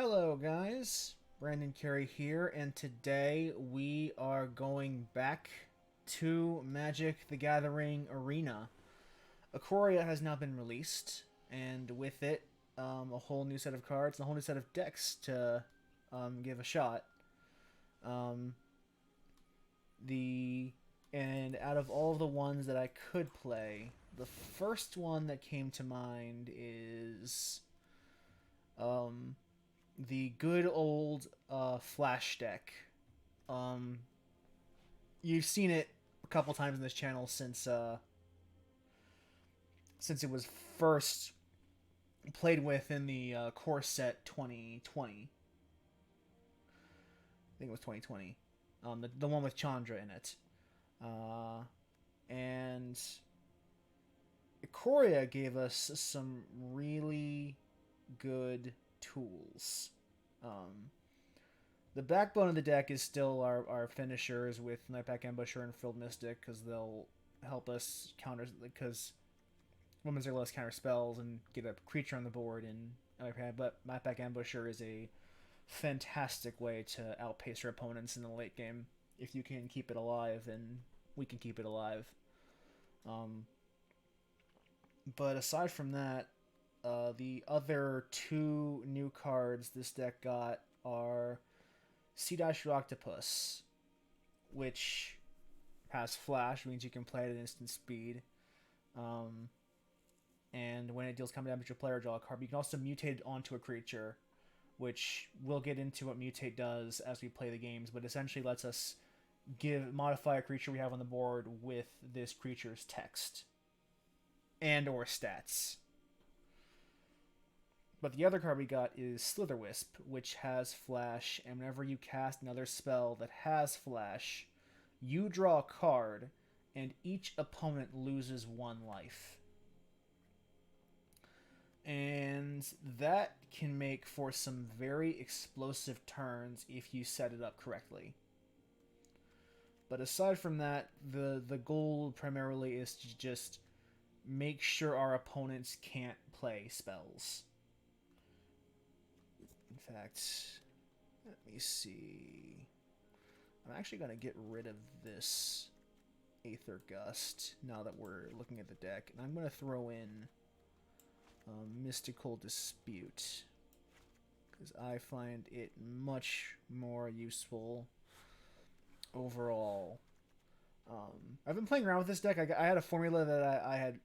Hello guys, Brandon Carey here, and today we are going back to Magic the Gathering Arena. Ikoria has now been released, and with it, a whole new set of cards and a whole new set of decks to give a shot. Um, and out of all the ones that I could play, the first one that came to mind is um, the good old Flash deck. Um, you've seen it a couple times in this channel since it was first played with in the core set 2020. I think it was 2020. The one with Chandra in it. And Ikoria gave us some really good tools. Um, the backbone of the deck is still our finishers with Nightpack Ambusher and Frilled Mystic because they'll help us counter, because Women's are less counter spells and get a creature on the board in Nightpack. But Nightpack Ambusher is a fantastic way to outpace your opponents in the late game if you can keep it alive, and we can keep it alive. But aside from that, the other two new cards this deck got are Sea-Dasher Octopus, which has Flash, means you can play it at instant speed. And when it deals combat damage to a player, draw a card. But you can also mutate it onto a creature, which we'll get into what mutate does as we play the games, but essentially lets us modify a creature we have on the board with this creature's text and or stats. But the other card we got is Slitherwisp, which has Flash, and whenever you cast another spell that has Flash, you draw a card, and each opponent loses one life. And that can make for some very explosive turns if you set it up correctly. But aside from that, the goal primarily is to just make sure our opponents can't play spells. In fact, let me see. I'm actually going to get rid of this Aether Gust now that we're looking at the deck. And I'm going to throw in Mystical Dispute, because I find it much more useful overall. I've been playing around with this deck. I had a formula that I had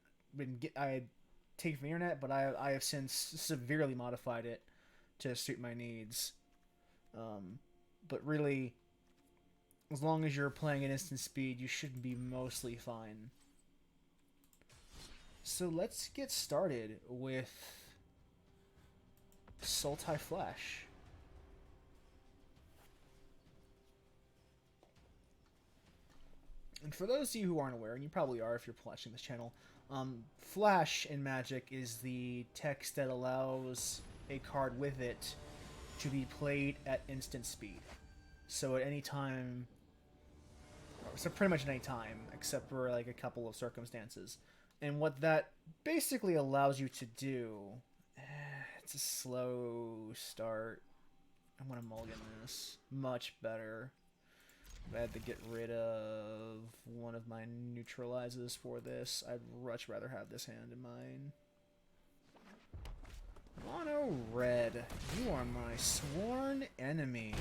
taken from the internet, but I have since severely modified it to suit my needs. But really, as long as you're playing at instant speed, you should be mostly fine. So let's get started with Sultai Flash. And for those of you who aren't aware, and you probably are if you're watching this channel, Flash in Magic is the text that allows a card with it to be played at instant speed. So at any time, so pretty much at any time, except for like a couple of circumstances. And what that basically allows you to do, it's a slow start. I'm going to mulligan this. Much better. I had to get rid of one of my neutralizes for this. I'd much rather have this hand in mine. Mono red, you are my sworn enemy.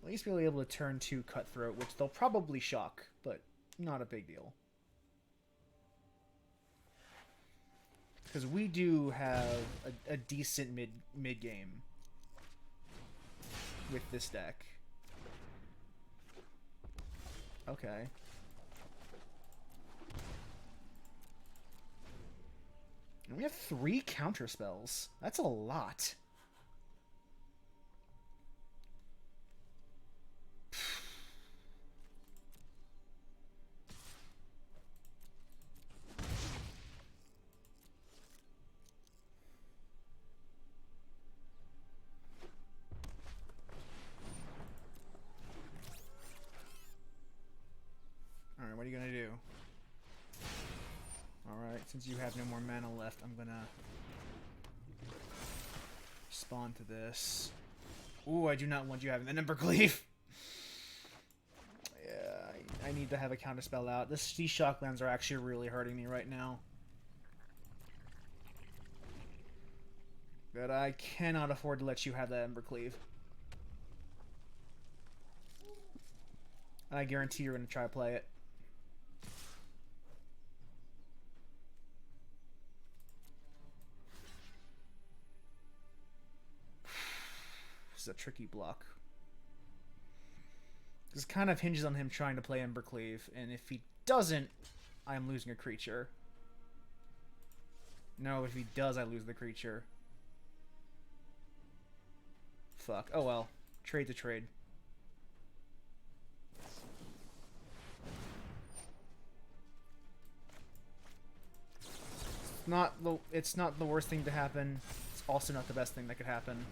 At least we'll be able to turn 2 Cutthroat, which they'll probably shock, but not a big deal. Because we do have a decent mid game with this deck. Okay. And we have 3 counter spells. That's a lot. Alright, what are you gonna do? Alright, Since you have no more mana left, I'm gonna respond to this. Ooh, I do not want you having the Embercleave. Yeah, I need to have a counterspell out. These shocklands are actually really hurting me right now. But I cannot afford to let you have that Embercleave. I guarantee you're going to try to play it. This is a tricky block. This kind of hinges on him trying to play Embercleave, and if he doesn't, I'm losing a creature. No, if he does, I lose the creature. Fuck. Oh well. Trade to trade. It's not the worst thing to happen. It's also not the best thing that could happen.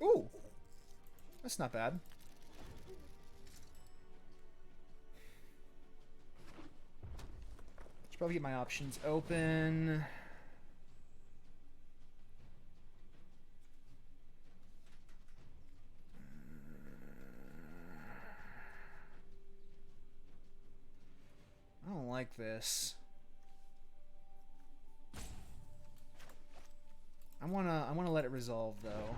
Ooh! That's not bad. Should probably get my options open. I don't like this. I wanna let it resolve though.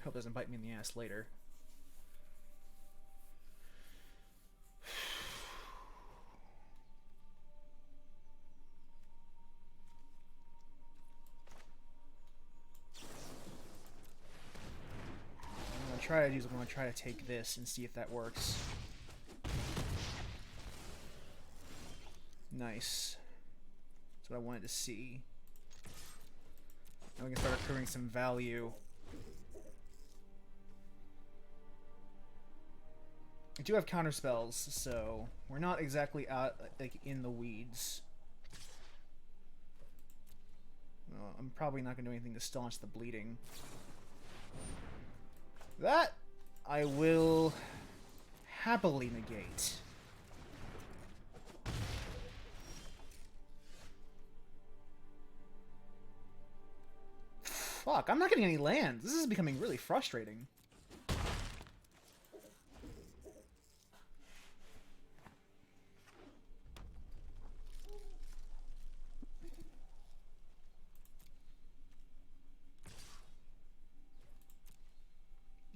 Hope it doesn't bite me in the ass later. What I'm gonna try to take this and see if that works. Nice. That's what I wanted to see. Now we can start accruing some value. I do have counter spells, so we're not exactly out like in the weeds. Well, I'm probably not gonna do anything to staunch the bleeding. That I will happily negate. Fuck, I'm not getting any lands. This is becoming really frustrating.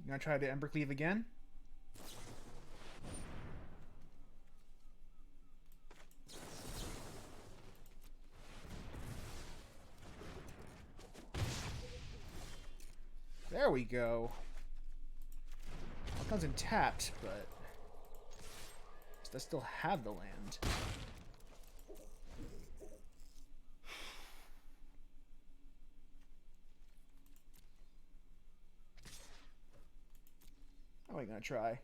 You gonna try the Embercleave again? There we go. All comes in tapped, but I still have the land. How are we gonna try?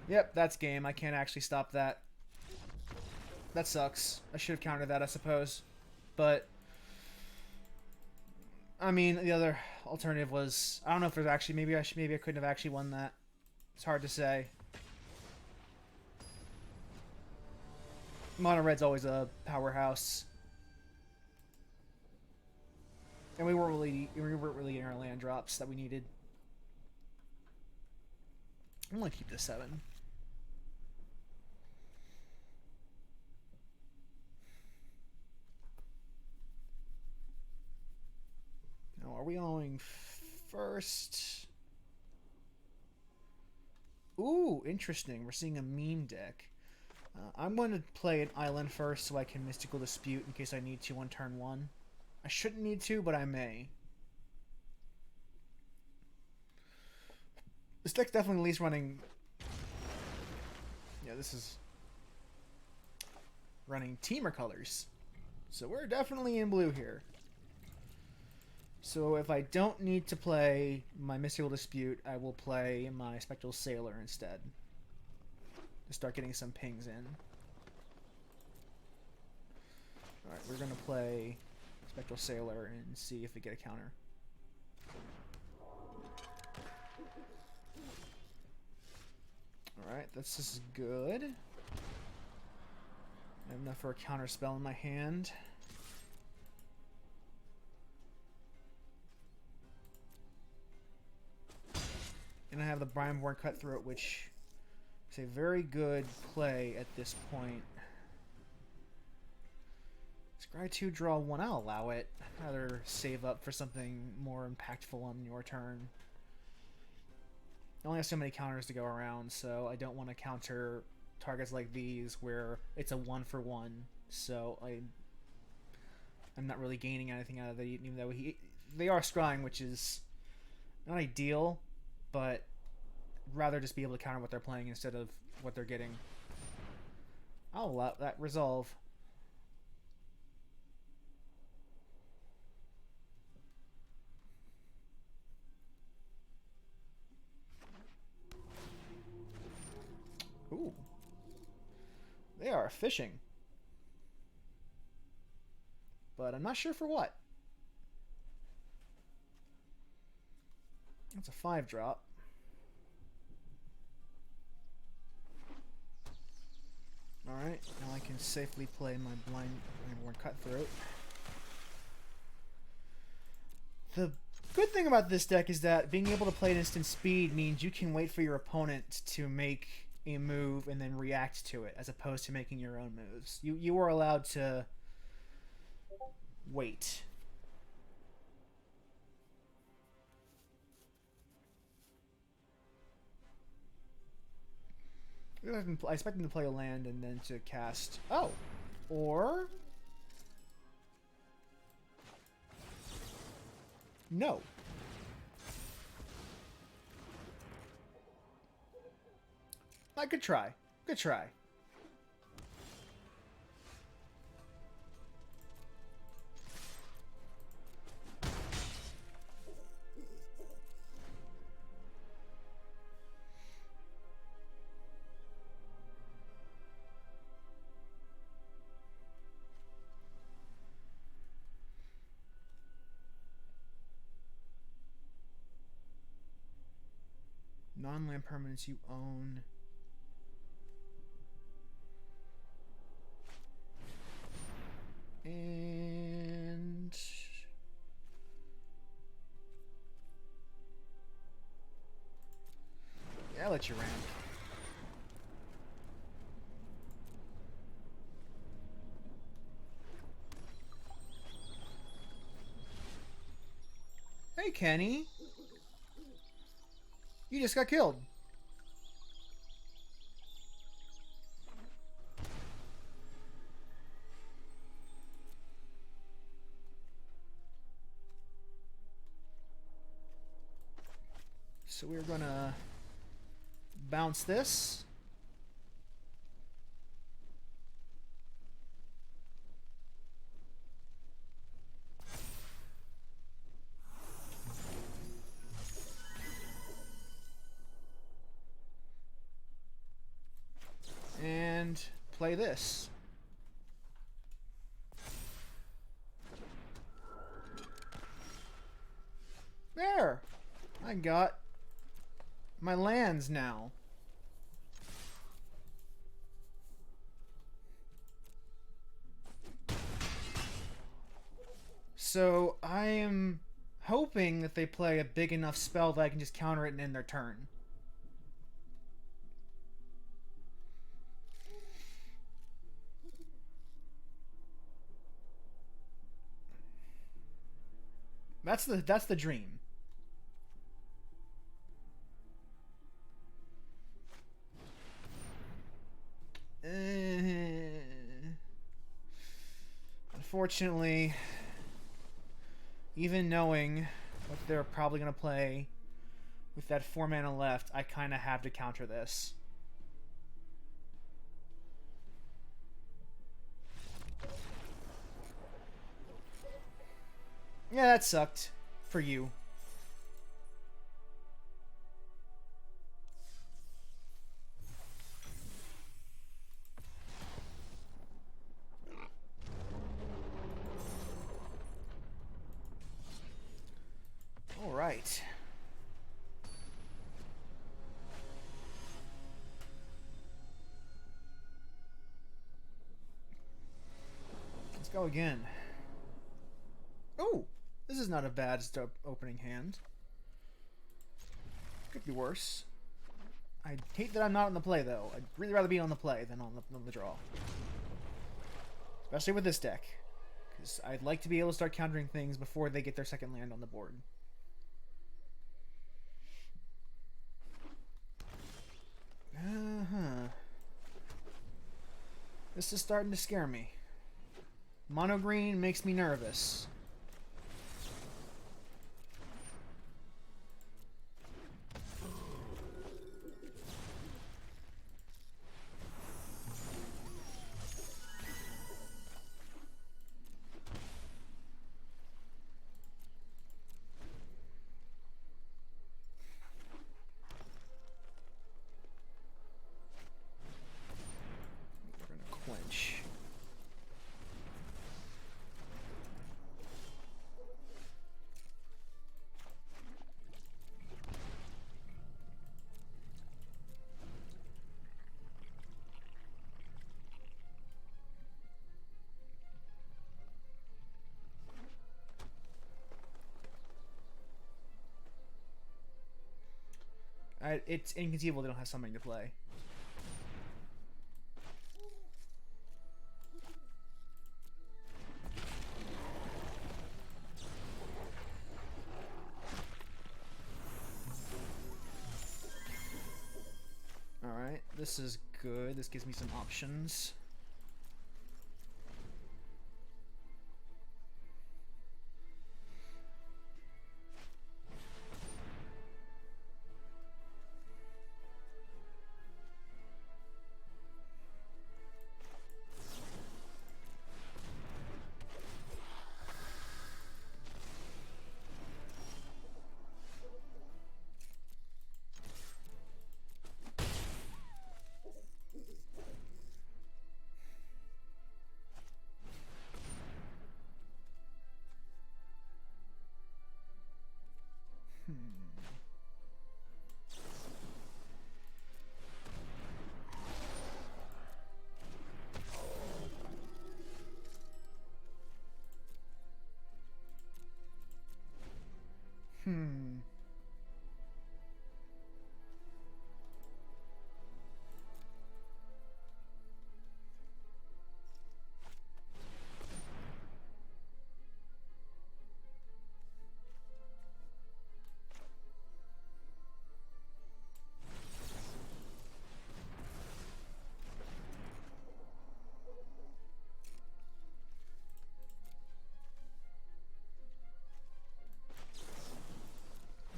Yep, that's game. I can't actually stop that. That sucks. I should have countered that, I suppose. But I mean, the other alternative was, I don't know if there's actually, maybe I couldn't have actually won that. It's hard to say. Mono Red's always a powerhouse. And we weren't really getting our land drops that we needed. I'm gonna keep this 7. Now, are we going first? Ooh, interesting. We're seeing a meme deck. I'm going to play an island first so I can Mystical Dispute in case I need to on turn 1. I shouldn't need to, but I may. This deck's definitely at least running... Yeah, this is running Teamer colors. So we're definitely in blue here. So if I don't need to play my Mystical Dispute, I will play my Spectral Sailor instead. To start getting some pings in. we're gonna play Spectral Sailor and see if we get a counter. Alright, this is good. I have enough for a counter spell in my hand. And I have the Brineborn Cutthroat, which is a very good play at this point. Scry 2, draw 1, I'll allow it. I'd rather save up for something more impactful on your turn. I only have so many counters to go around, so I don't want to counter targets like these where it's a 1-for-1. So I'm not really gaining anything out of it, even though they are scrying, which is not ideal, but rather just be able to counter what they're playing instead of what they're getting. I'll allow that resolve. Ooh. They are fishing. But I'm not sure for what. That's a 5-drop. Alright, now I can safely play my Brineborn Cutthroat. The good thing about this deck is that being able to play at instant speed means you can wait for your opponent to make a move and then react to it, as opposed to making your own moves. You are allowed to wait. I expect him to play a land and then to cast... Oh! Or... No. I could try. Good try. Non-land permanents you own. And... yeah, I'll let you ramp. Hey, Kenny. You just got killed. So we're gonna bounce this. And play this. There! I got my lands now. So I am hoping that they play a big enough spell that I can just counter it and end their turn. That's the dream. Unfortunately, even knowing what they're probably going to play with that 4 mana left, I kind of have to counter this. Yeah, that sucked. For you. Let's go again. Oh! This is not a bad opening hand. Could be worse. I hate that I'm not on the play, though. I'd really rather be on the play than on the draw. Especially with this deck. Because I'd like to be able to start countering things before they get their second land on the board. This is starting to scare me. Mono green makes me nervous. Quench. It's inconceivable they don't have something to play. Alright, this is good. This gives me some options.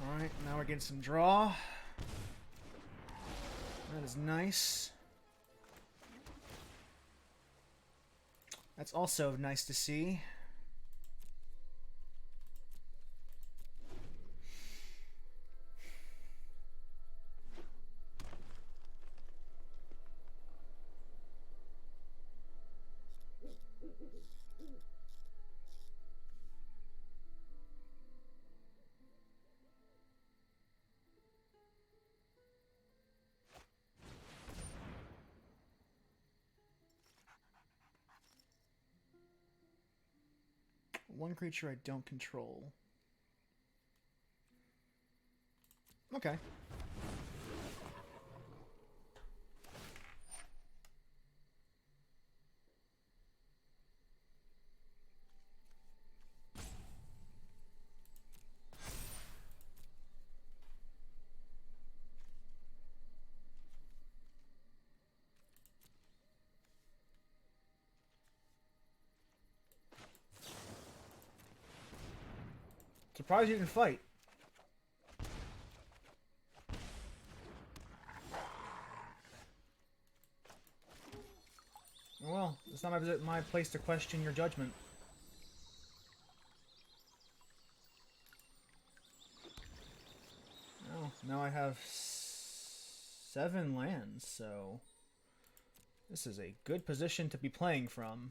Alright, now we're getting some draw. That is nice. That's also nice to see. One creature I don't control. Okay. Surprised you didn't fight. Well, it's not my place to question your judgment. Oh, now I have 7 lands, so this is a good position to be playing from.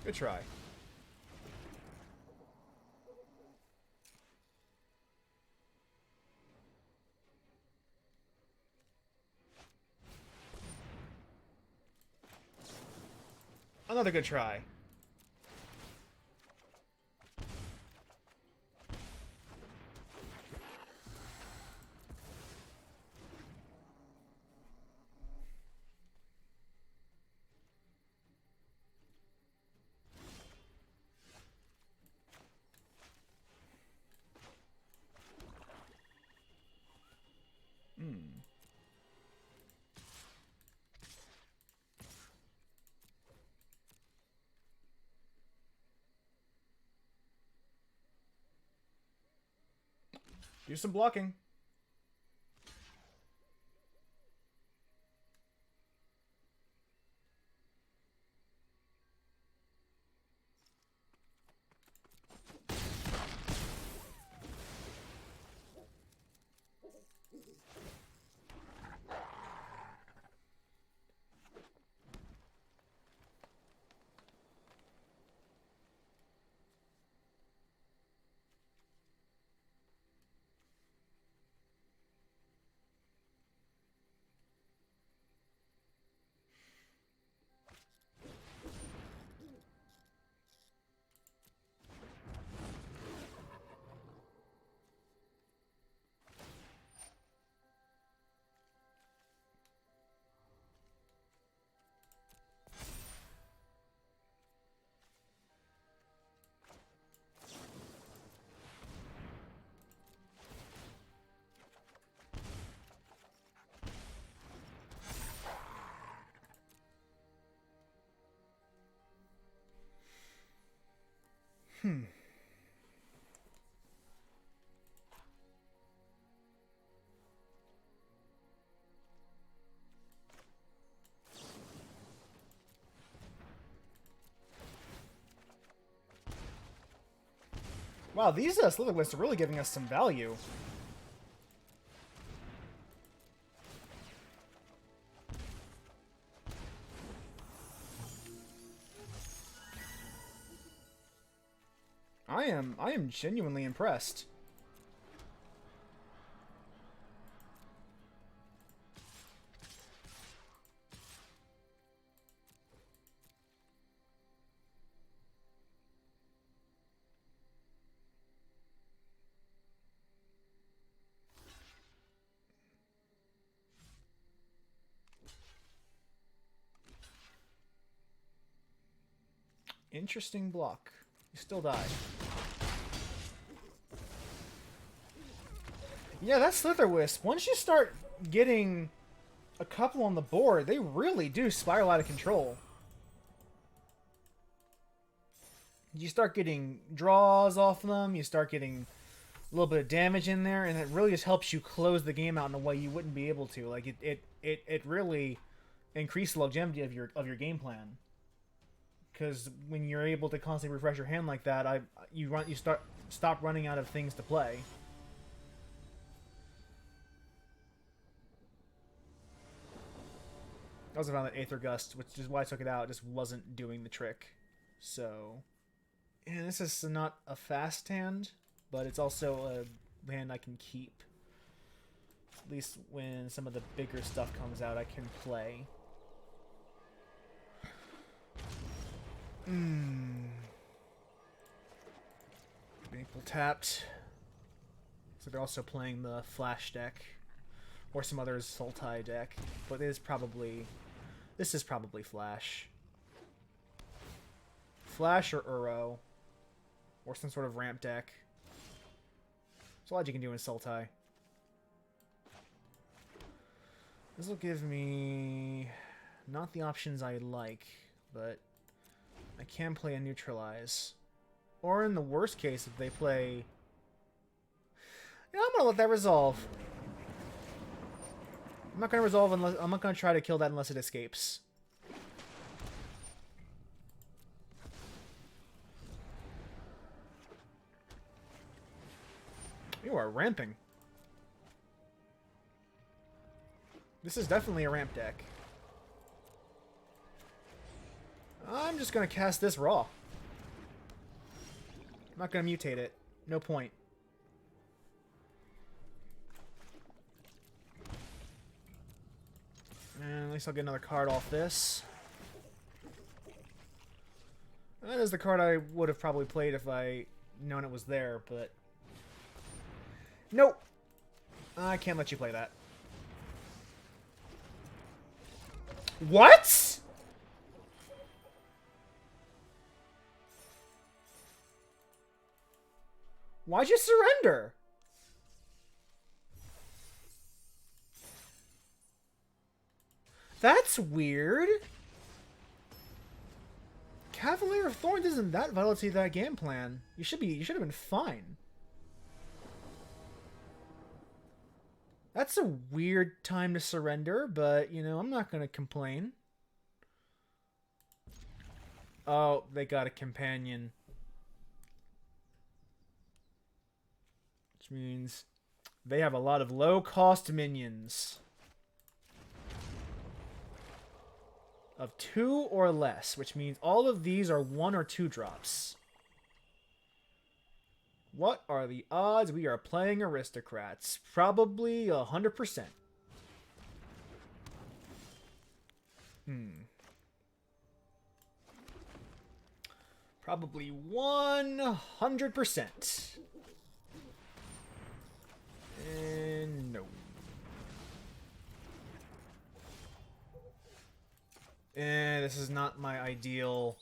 Good try. Another good try. Do some blocking. Wow, these Slitherwisps are really giving us some value. I am genuinely impressed. Interesting block. You still die. Yeah, that Slitherwisp, once you start getting a couple on the board, they really do spiral out of control. You start getting draws off them, you start getting a little bit of damage in there, and it really just helps you close the game out in a way you wouldn't be able to. Like it really increases the longevity of your game plan. Because when you're able to constantly refresh your hand like that, you stop running out of things to play. I also found that Aether Gust, which is why I took it out, just wasn't doing the trick. So, and this is not a fast hand, but it's also a hand I can keep. At least when some of the bigger stuff comes out, I can play. Equal tapped. So they're also playing the Flash deck. Or some other Sultai deck. But this is probably Flash. Flash or Uro. Or some sort of ramp deck. There's a lot you can do in Sultai. This will give me not the options I like, but I can play a Neutralize. Or in the worst case, if they play... Yeah, I'm gonna let that resolve. I'm not gonna resolve unless... I'm not gonna try to kill that unless it escapes. You are ramping. This is definitely a ramp deck. I'm just gonna cast this raw. I'm not gonna mutate it. No point. And at least I'll get another card off this. That is the card I would have probably played if I known it was there, but... Nope! I can't let you play that. What?! Why'd you surrender? That's weird. Cavalier of Thorns isn't that vital to that game plan. You should have been fine. That's a weird time to surrender, but you know, I'm not gonna complain. Oh, they got a companion. Which means they have a lot of low-cost minions. Of 2 or less, which means all of these are 1 or 2 drops. What are the odds we are playing aristocrats? Probably 100%. Probably 100%. And no. This is not my ideal.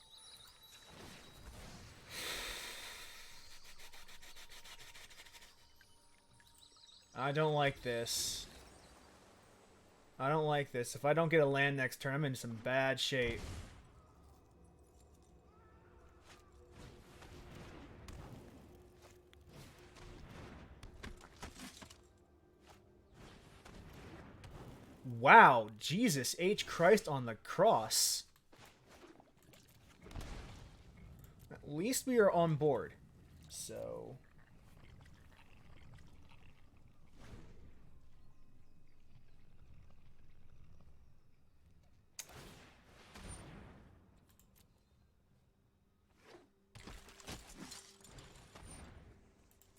I don't like this. I don't like this. If I don't get a land next turn, I'm in some bad shape. Wow, Jesus H. Christ on the cross. At least we are on board. So...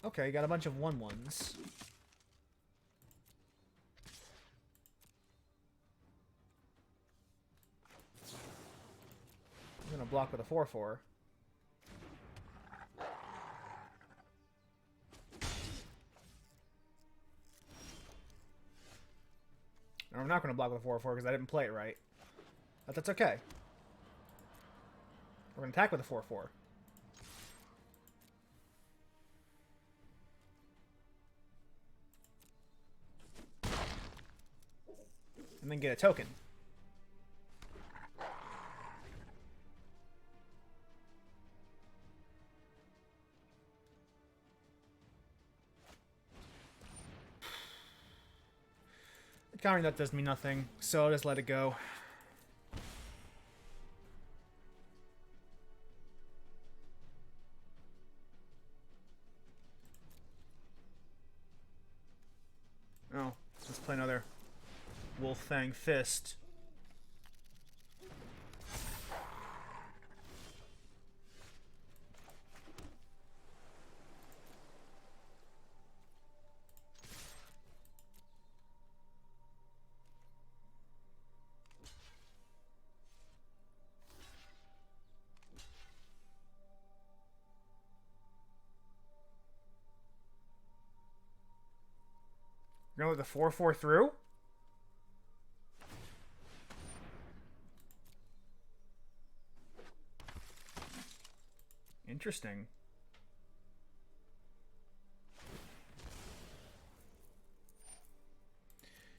Okay, got a bunch of 1/1s. I'm gonna block with a 4/4. No, I'm not gonna block with a 4/4 because I didn't play it right. But that's okay. We're gonna attack with a 4/4. And then get a token. Countering that does me nothing, so I'll just let it go. Oh, let's play another Wolf Fang Fist. You're going with the 4/4 through? Interesting.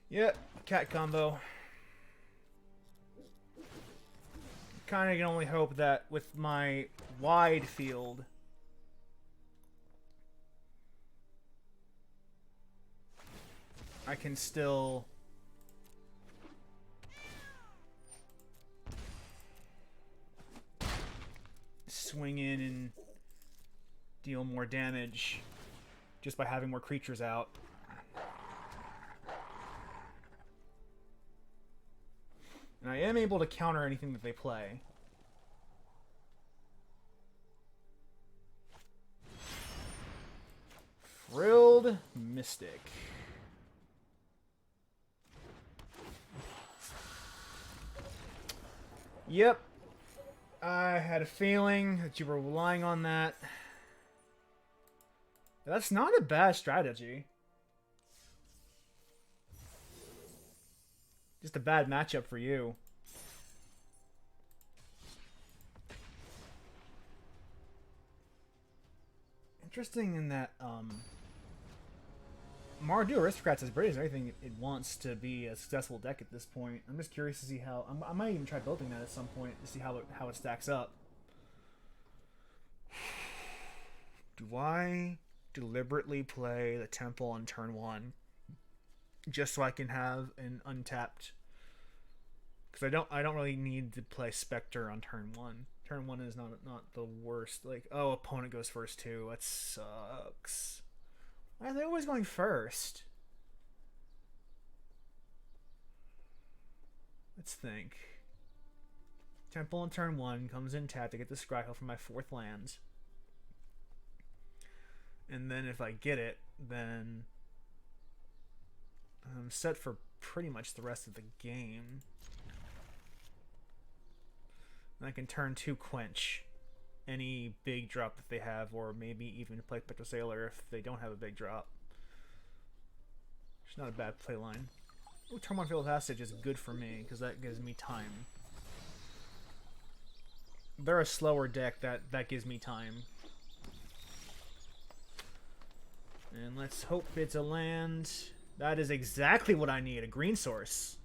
Yep, cat combo. Kind of can only hope that with my wide field, I can still swing in and deal more damage just by having more creatures out. And I am able to counter anything that they play. Frilled Mystic. Yep. I had a feeling that you were relying on that. That's not a bad strategy. Just a bad matchup for you. Interesting in that, Mardu Aristocrats is British and everything it wants to be a successful deck at this point. I'm just curious to see how... I might even try building that at some point to see how it stacks up. Do I deliberately play the Temple on turn 1? Just so I can have an untapped... Because I don't really need to play Spectre on turn 1. Turn 1 is not the worst. Like, oh, opponent goes first too. That sucks. Why are they always going first? Let's think. Temple on turn 1 comes in tapped to get the Scryhill for my 4th land. And then if I get it, then I'm set for pretty much the rest of the game. And I can turn 2 Quench any big drop that they have, or maybe even play Spectral Sailor if they don't have a big drop. It's not a bad play line. Ooh, turn 1 Field Passage is good for me because that gives me time. They're a slower deck, that gives me time. And let's hope it's a land. That is exactly what I need, a green source.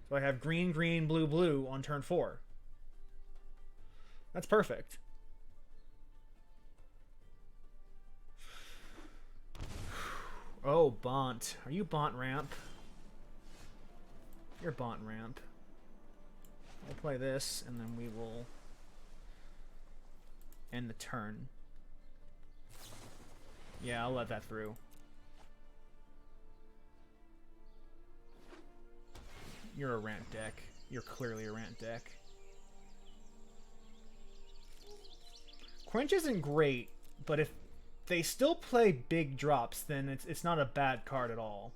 So I have green, green, blue, blue on turn 4. That's perfect. Oh, Bont. Are you Bont Ramp? You're Bont Ramp. I'll play this, and then we will end the turn. Yeah, I'll let that through. You're a rant deck. You're clearly a rant deck. Quench isn't great, but if they still play big drops, then it's not a bad card at all.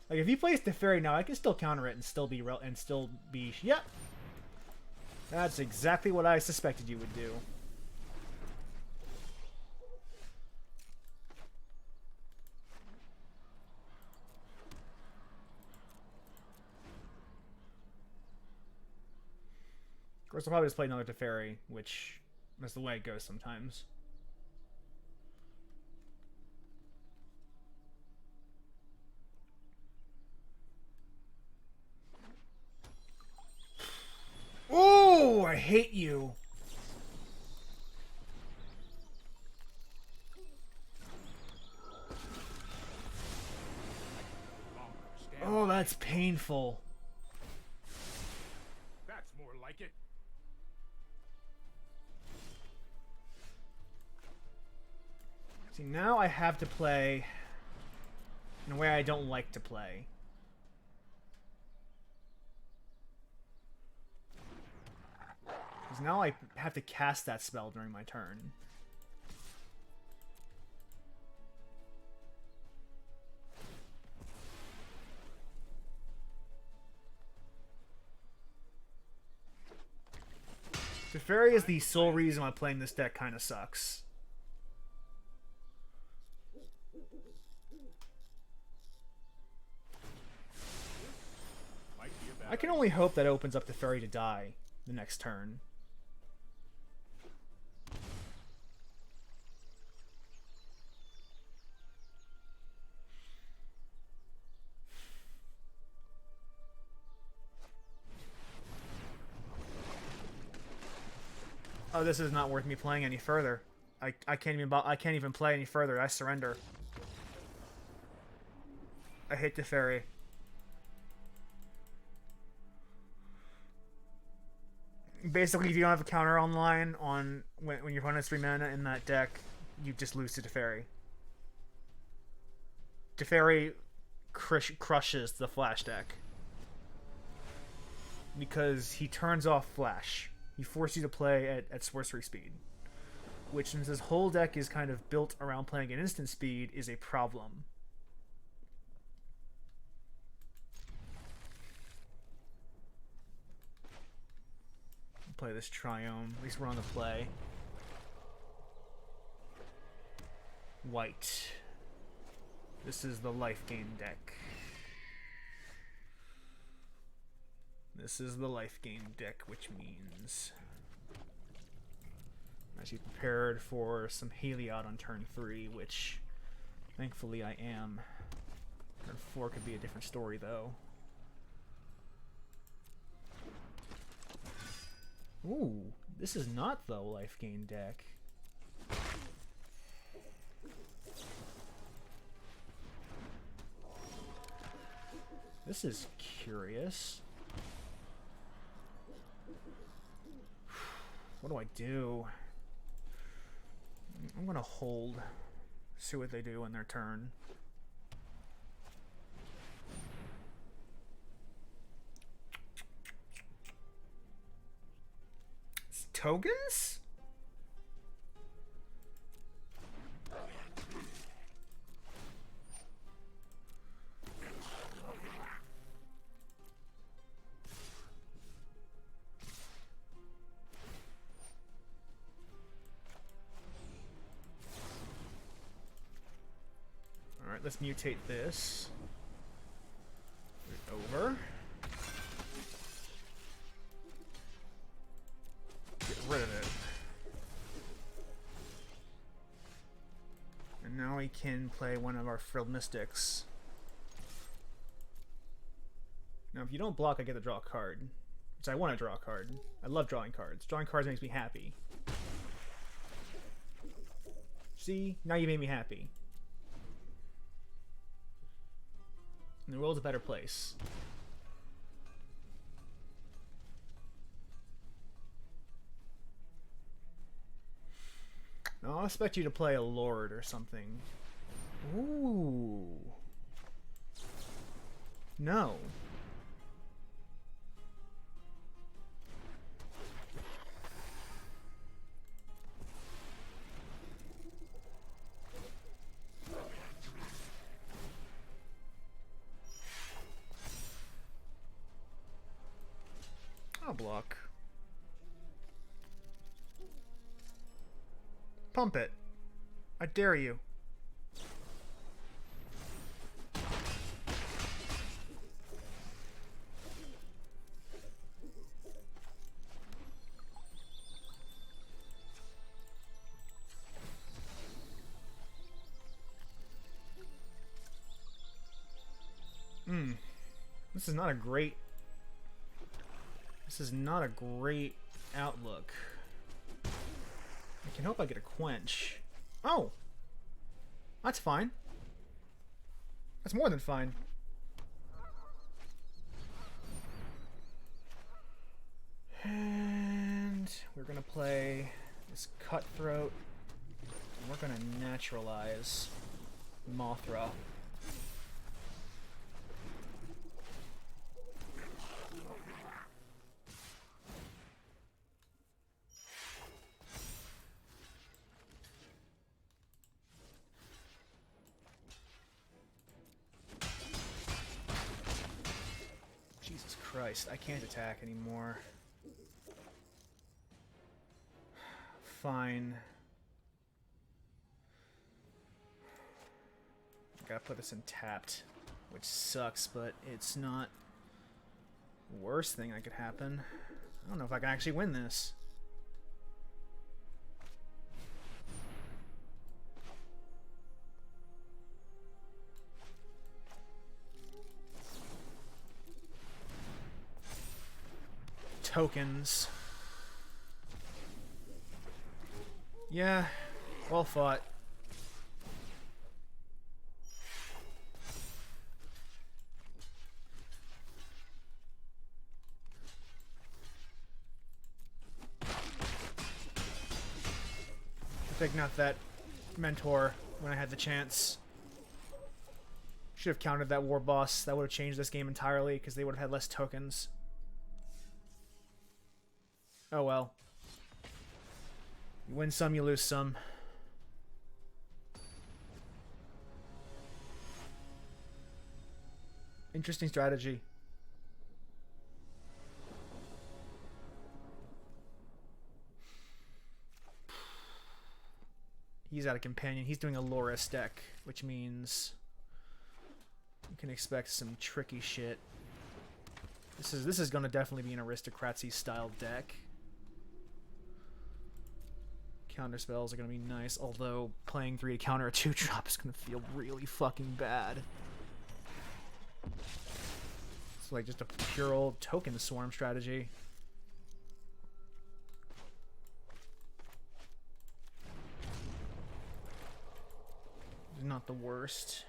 Like if he plays Teferi now, I can still counter it and still be yep. That's exactly what I suspected you would do. Of course, I'll probably just play another Teferi, which is the way it goes sometimes. Oh, I hate you. Oh, that's painful. That's more like it. See, now I have to play in a way I don't like to play. Because now I have to cast that spell during my turn. Teferi is the sole reason why playing this deck kind of sucks. I can only hope that opens up Teferi to die the next turn. Oh, this is not worth me playing any further. I can't even play any further. I surrender. I hate Teferi. Basically, if you don't have a counter online on when your opponent's 3 mana in that deck, you just lose to Teferi. Teferi crushes the Flash deck because he turns off Flash. He forces you to play at sorcery speed, which, since his whole deck is kind of built around playing at instant speed, is a problem. play this Triome. At least we're on the play. White. This is the life gain deck. This is the life gain deck, which means as you prepared for some Heliod on turn 3, which thankfully I am. Turn 4 could be a different story, though. Ooh, this is not the life gain deck. This is curious. What do I do? I'm gonna hold. See what they do in their turn. Tokens? Alright, let's mutate this. Over. Get rid of it. And now we can play one of our Frilled Mystics. Now, if you don't block, I get to draw a card. Which I want to draw a card. I love drawing cards. Drawing cards makes me happy. See? Now you made me happy. And the world's a better place. No, I'll expect you to play a Lord or something. Ooh. No. I'll block. Pump it. I dare you. This is not a great... This is not a great outlook. I can hope I get a quench. Oh! That's fine. That's more than fine. And we're gonna play this Cutthroat. And we're gonna naturalize Mothra. Jesus Christ, I can't attack anymore. Fine. Gotta put this in tapped, which sucks, but it's not the worst thing that could happen. I don't know if I can actually win this. Tokens. Yeah, well fought. Taking out that mentor when I had the chance. Should have countered that war boss. That would have changed this game entirely because they would have had less tokens. Oh well. You win some, you lose some. Interesting strategy. He's out of companion. He's doing a Loris deck, which means you can expect some tricky shit. This is going to definitely be an Aristocracy style deck. Counter spells are going to be nice, although playing 3 to counter a 2-drop is going to feel really fucking bad. It's like just a pure old token swarm strategy. Not the worst.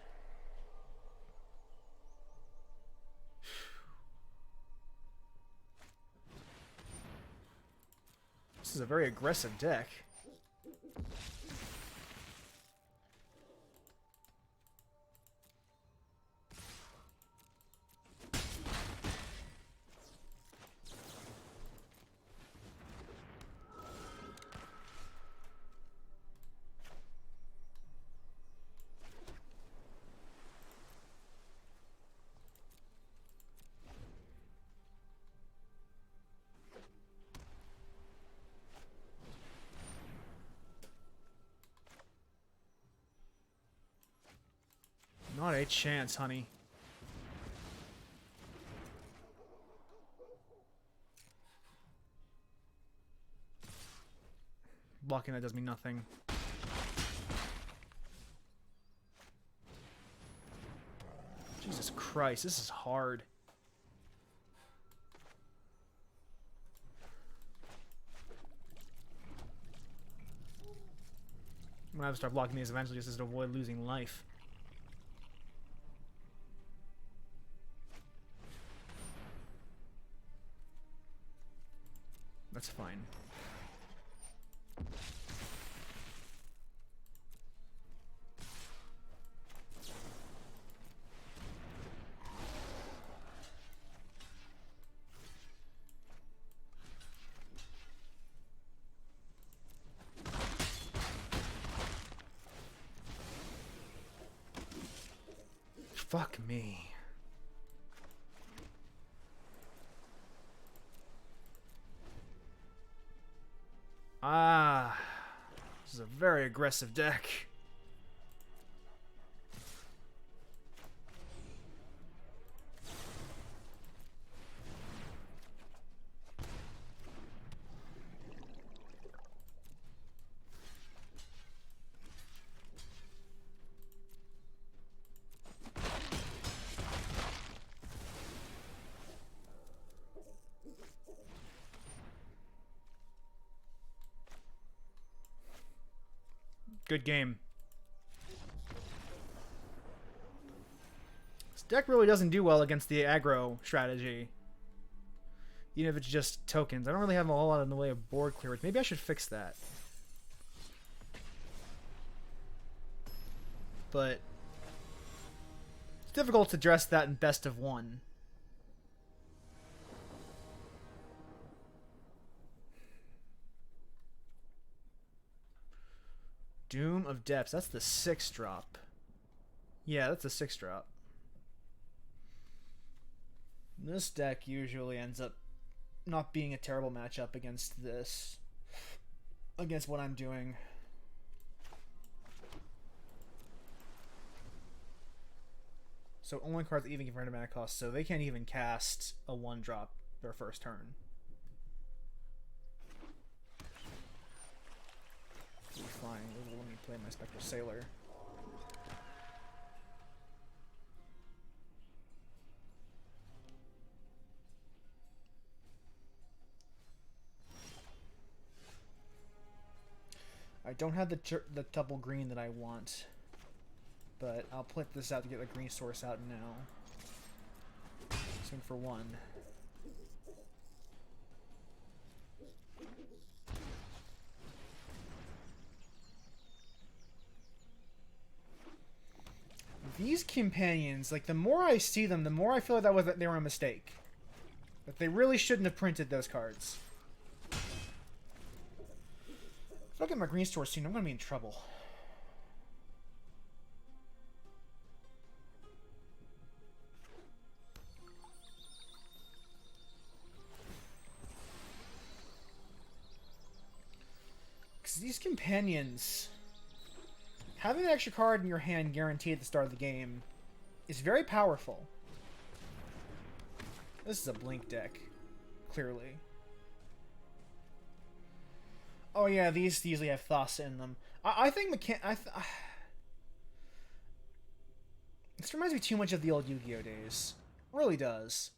This is a very aggressive deck. Not a chance, honey. Blocking that does me nothing. Jesus Christ, this is hard. I'm gonna have to start blocking these eventually just to avoid losing life. That's fine. Fuck me. Ah, this is a very aggressive deck. Good game. This deck really doesn't do well against the aggro strategy. Even if it's just tokens. I don't really have a whole lot in the way of board clearance. Maybe I should fix that. But it's difficult to address that in best of one. Doom of Depths. That's the 6-drop. Yeah, that's a 6-drop. This deck usually ends up not being a terrible matchup against this. Against what I'm doing. So only cards that even give random mana cost, so they can't even cast a 1-drop their first turn. Flying. Let me play my Spectral Sailor. I don't have the double green that I want, but I'll put this out to get the green source out now. Swing for 1. These companions, like, the more I see them, the more I feel like they were a mistake. That they really shouldn't have printed those cards. If I get my green store soon, I'm going to be in trouble. Because these companions... Having an extra card in your hand guaranteed at the start of the game is very powerful. This is a blink deck, clearly. Oh yeah, these usually have Thassa in them. I think this reminds me too much of the old Yu-Gi-Oh days. It really does.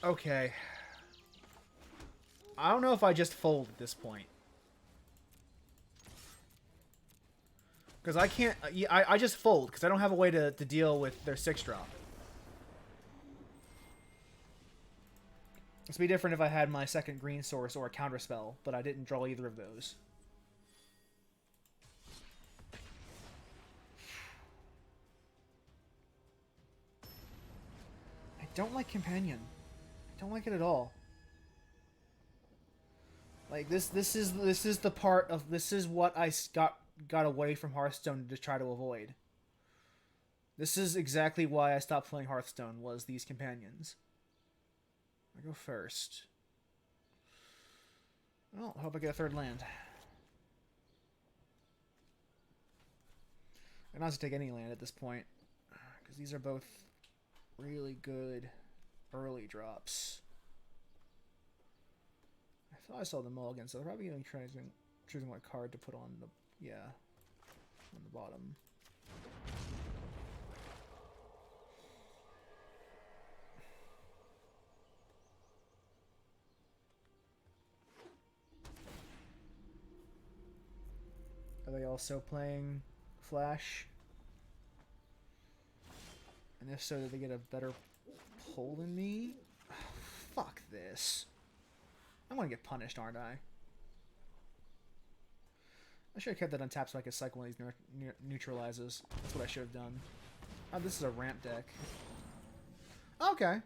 Okay. I don't know if I just fold at this point. Because I can't... I just fold, because I don't have a way to deal with their 6-drop. This would be different if I had my second green source or a counterspell, but I didn't draw either of those. I don't like Companion. I don't like it at all. Like this is the part of this is what I got away from Hearthstone to try to avoid. This is exactly why I stopped playing Hearthstone, was these companions. I go first. Well, I hope I get a third land. I can also take any land at this point, because these are both really good early drops. I thought I saw the mulligan, so they're probably going to be choosing what card to put on the on the bottom. Are they also playing Flash? And if so, do they get a better pull than me? Oh, fuck this. I'm gonna get punished, aren't I? I should have kept that untapped so I could cycle one of these neutralizes. That's what I should have done. Oh, this is a ramp deck. Okay.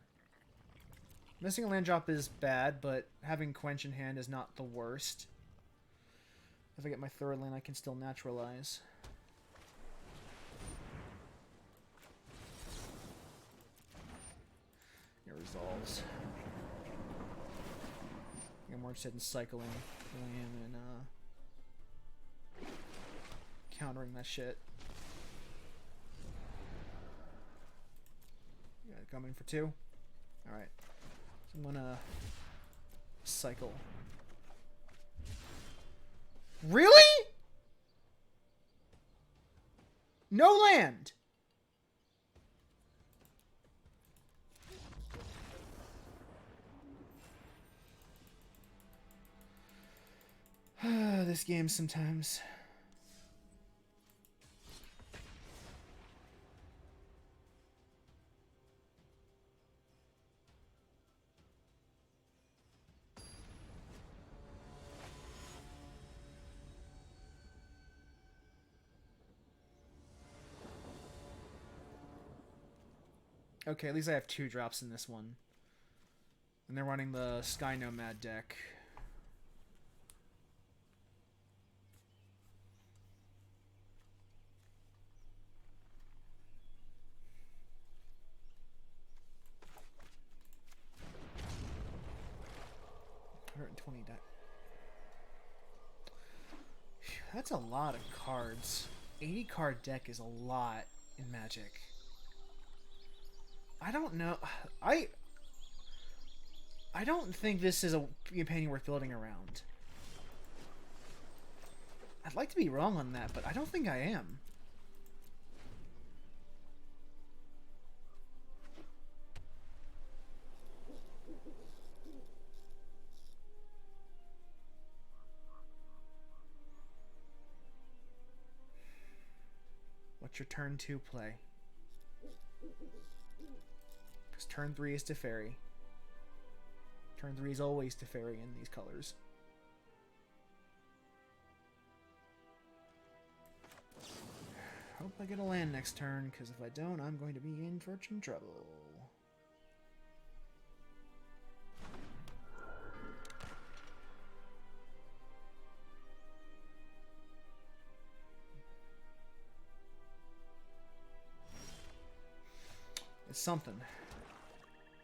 Missing a land drop is bad, but having Quench in hand is not the worst. If I get my third land, I can still naturalize. It resolves. I'm more interested in cycling than I am in countering that shit. You gotta come in for 2. Alright. So I'm gonna cycle. Really? No land! This game sometimes. Okay, at least I have 2 drops in this one. And they're running the Sky Nomad deck. That's a lot of cards. 80 card deck is a lot in Magic. I don't know. I don't think this is a companion worth building around. I'd like to be wrong on that, but I don't think I am. What's your turn 2 play? Because turn 3 is Teferi. Turn 3 is always Teferi in these colors. Hope I get a land next turn, because if I don't, I'm going to be in for some trouble. It's something.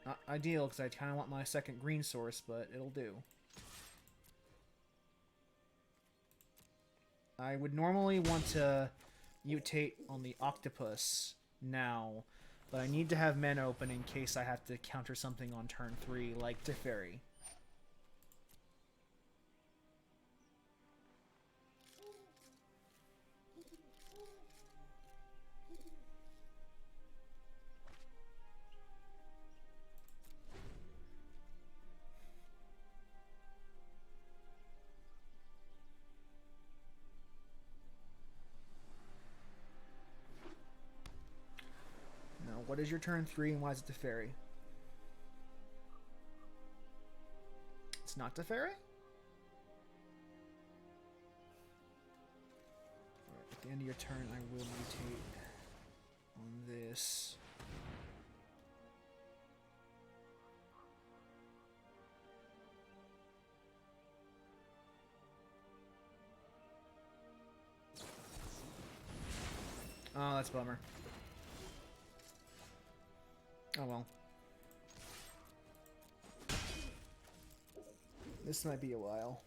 Not ideal, because I kind of want my second green source, but it'll do. I would normally want to mutate on the octopus now, but I need to have mana open in case I have to counter something on turn 3, like Teferi. What is your turn 3 and why is it Teferi? It's not Teferi? At the end of your turn, I will mutate on this. Oh, that's a bummer. Oh well. This might be a while.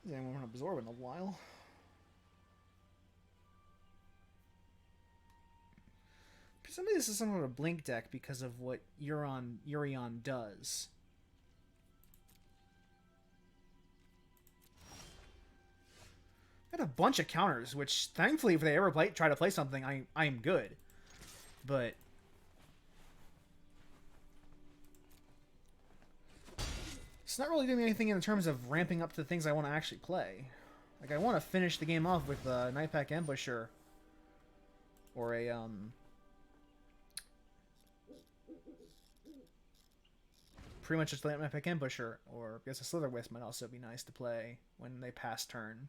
Yeah, I won't absorb in a while. Presumably this is somewhat of a blink deck because of what Urion does. Got a bunch of counters, which thankfully if they ever try to play something, I am good. But it's not really doing anything in terms of ramping up to the things I want to actually play. Like I want to finish the game off with a Nightpack Ambusher or a pretty much just a Nightpack Ambusher, or I guess a Slither Wisp might also be nice to play when they pass turn.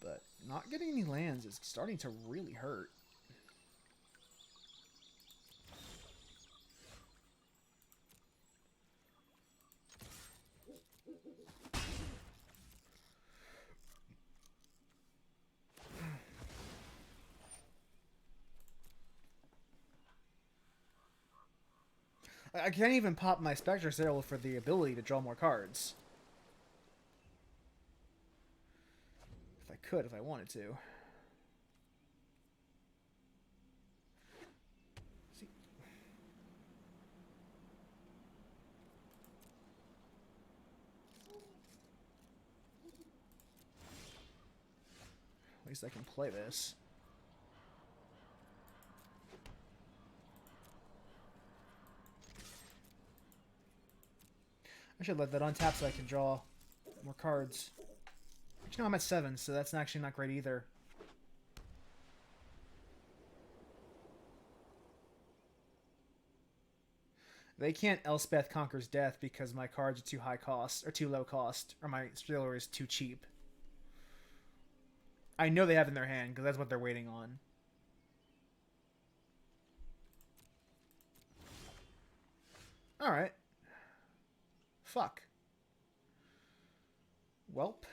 But not getting any lands is starting to really hurt. I can't even pop my Spectre Citadel for the ability to draw more cards. If I could, if I wanted to. See. At least I can play this. I should let that untap so I can draw more cards. But you know, I'm at 7, so that's actually not great either. They can't Elspeth Conquers Death because my cards are too high cost, or too low cost, or my Stealer is too cheap. I know they have it in their hand because that's what they're waiting on. Alright. Fuck. Welp.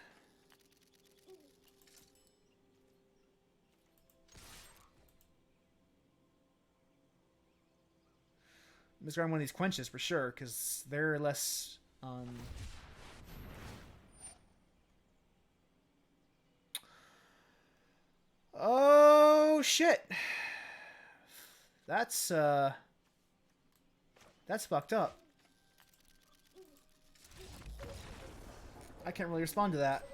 I'm just grabbing one of these quenches for sure, because they're less... Oh, shit! That's fucked up. I can't really respond to that.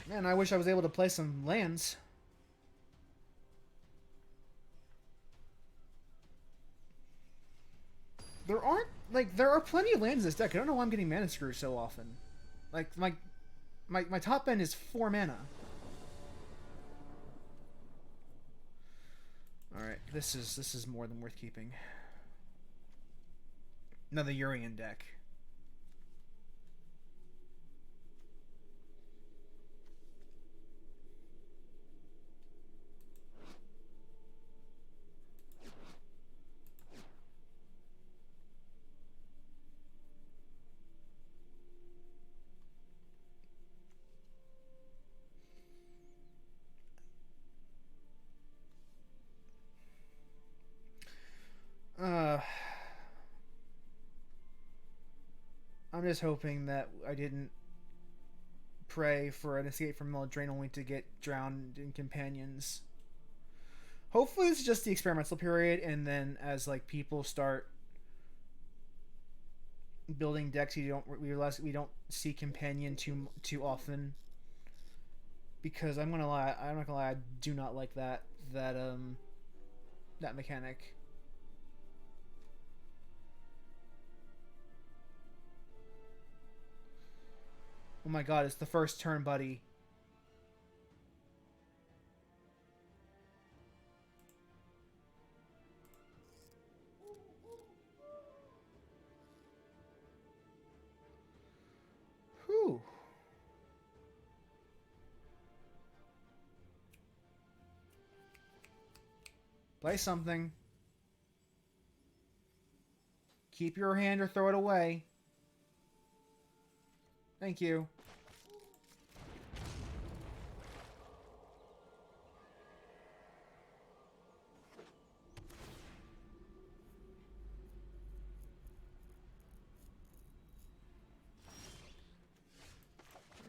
Man, I wish I was able to play some lands. There aren't, like, there are plenty of lands in this deck. I don't know why I'm getting mana screwed so often. Like, my top end is 4 mana. Alright, this is more than worth keeping. Another Urian deck. I'm just hoping that I didn't pray for an escape from Meldrain only to get drowned in companions. Hopefully it's just the experimental period, and then as like people start building decks, we don't see companion too often. Because I'm not gonna lie, I do not like that mechanic. Oh my god, it's the first turn, buddy. Whew. Play something. Keep your hand or throw it away. Thank you.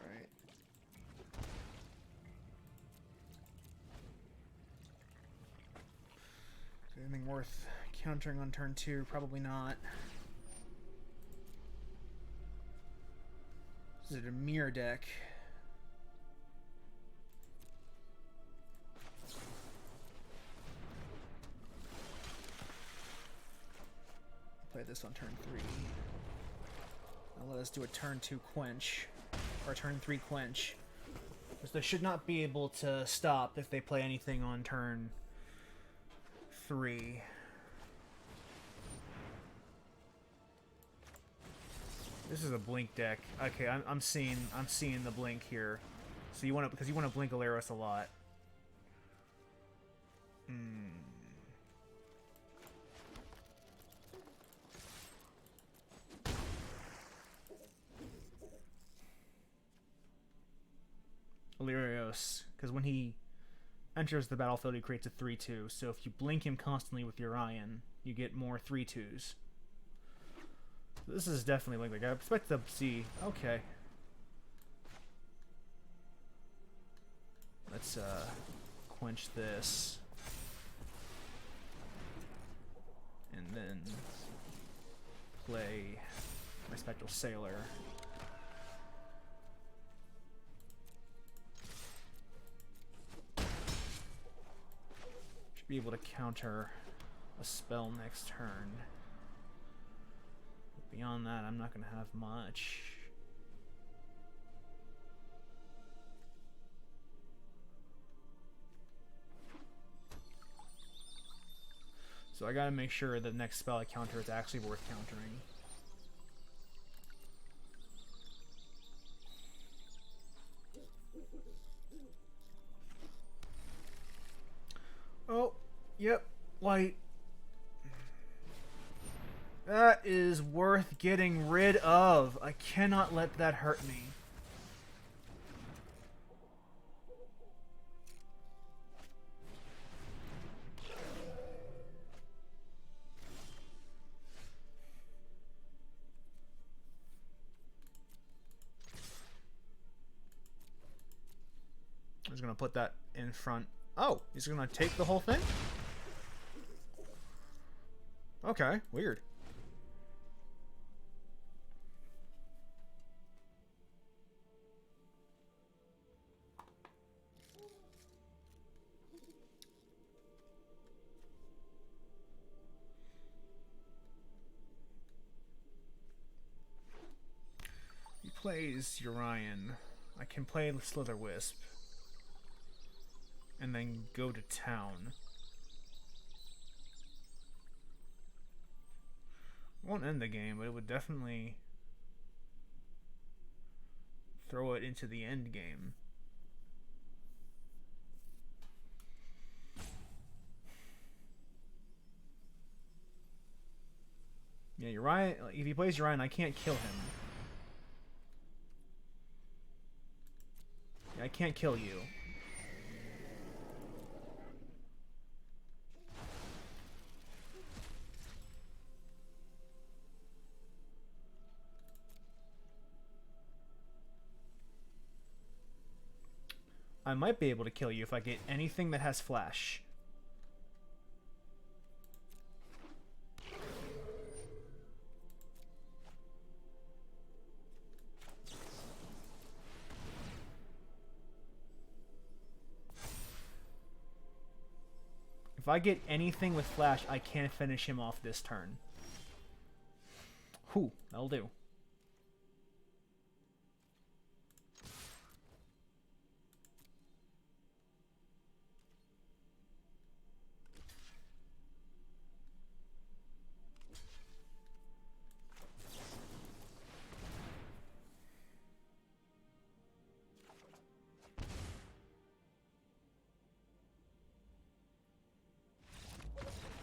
Alright. Anything worth countering on turn 2? Probably not. Is it a mirror deck? Play this on turn 3. Now let us do a turn 2 quench. Or turn 3 quench. Because they should not be able to stop if they play anything on turn 3. This is a blink deck. Okay, I'm seeing the blink here. So you want to, because you want to blink Alaris a lot. Alarios, because when he enters the battlefield, he creates a 3/2. So if you blink him constantly with your Iron, you get more 3/2s. This is definitely like I expect to see. Okay. Let's quench this. And then play my Spectral Sailor. Should be able to counter a spell next turn. Beyond that, I'm not going to have much. So I got to make sure the next spell I counter is actually worth countering. Oh, yep, light. That is worth getting rid of. I cannot let that hurt me. I'm just going to put that in front. Oh, he's going to take the whole thing? Okay, weird. He plays Urian. I can play Slitherwisp. And then go to town. Won't end the game, but it would definitely throw it into the end game. Yeah, Urian, if he plays Urian, I can't kill him. Yeah, I can't kill you. I might be able to kill you if I get anything that has flash. If I get anything with flash, I can't finish him off this turn. Whew, that'll do.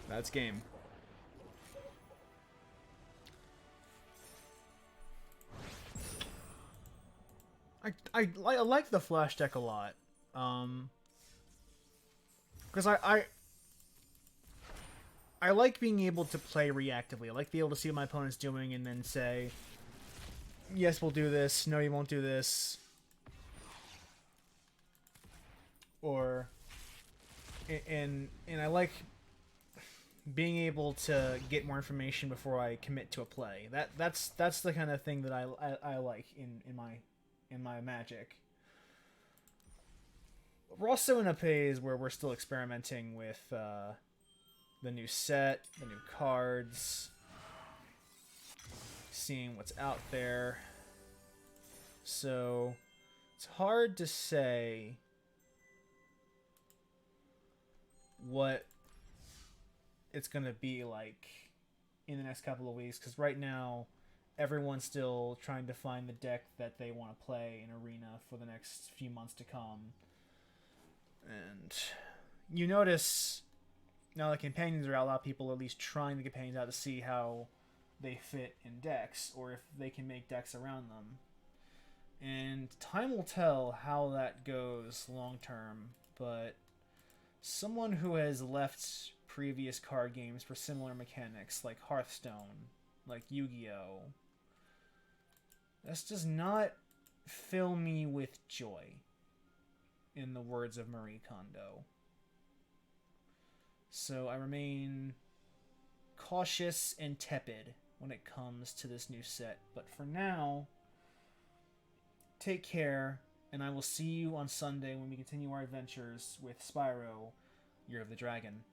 That's game. I like the flash deck a lot. Because I like being able to play reactively. I like being able to see what my opponent's doing and then say, yes, we'll do this. No, you won't do this. Or, and I like being able to get more information before I commit to a play. That's the kind of thing that I like in my Magic. We're also in a phase where we're still experimenting with the new set, the new cards, seeing what's out there. So it's hard to say what it's going to be like in the next couple of weeks, because right now everyone's still trying to find the deck that they want to play in Arena for the next few months to come. And you notice now the companions are out, a lot of people are at least trying the companions out to see how they fit in decks, or if they can make decks around them. And time will tell how that goes long term, but someone who has left previous card games for similar mechanics, like Hearthstone, like Yu-Gi-Oh!, this does not fill me with joy, in the words of Marie Kondo. So I remain cautious and tepid when it comes to this new set. But for now, take care, and I will see you on Sunday when we continue our adventures with Spyro, Year of the Dragon.